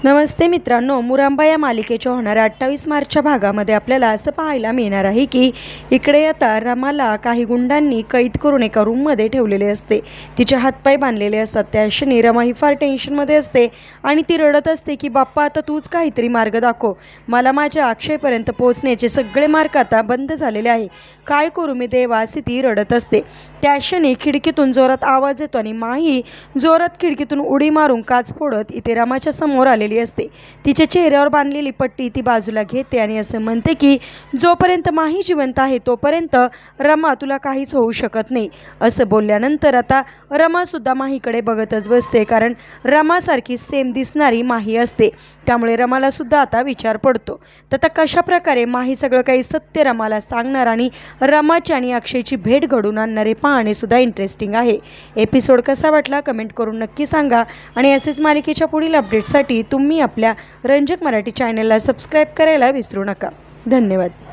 नमस्ते मित्रांनो, मुरांबा या मालिकेच्या होणाऱ्या 28 मार्चच्या भागामध्ये आपल्याला असं पाहायला मिळणार आहे की इकडे आता रमाला काही गुंडांनी कैद करून एका रूममध्ये ठेवलेले असते। तिचे हातपाय बांधलेले असतात। त्या क्षणी रमा ही फार टेन्शनमध्ये असते आणि ती रडत असते की बाप्पा आता तूच काहीतरी मार्ग दाखव, मला माझ्या अक्षयपर्यंत पोहोचण्याचे सगळे मार्ग आता बंद झालेले आहे, काय करू मी देवा, अशी ती रडत असते। त्या क्षणी खिडकीतून जोरात आवाज येतो आणि माही जोरात खिडकीतून उडी मारून काच फोडत इथे रमाच्या समोर आलेली असते। तिच्या चेहऱ्यावर बांधलेली पट्टी ती बाजूला घेते आणि असं म्हणते की जोपर्यंत माही जिवंत आहे तोपर्यंत रमा तुला काहीच होऊ शकत नाही। असं बोलल्यानंतर आता रमा सुद्धा माहीकडे बघतच बसते, कारण रमासारखी सेम दिसणारी माही असते, त्यामुळे रमाला सुद्धा आता विचार पडतो तर आता कशा प्रकारे माही सगळं काही सत्य रमाला सांगणार आणि रमाची आणि अक्षयची भेट घडून आणणारे पाहणे सुद्धा इंटरेस्टिंग आहे। एपिसोड कसा वाटला कमेंट करून नक्की सांगा आणि असेच मालिकेच्या पुढील अपडेटसाठी तुम्ही आपल्या रंजक मराठी चॅनलला सबस्क्राईब करायला विसरू नका। धन्यवाद।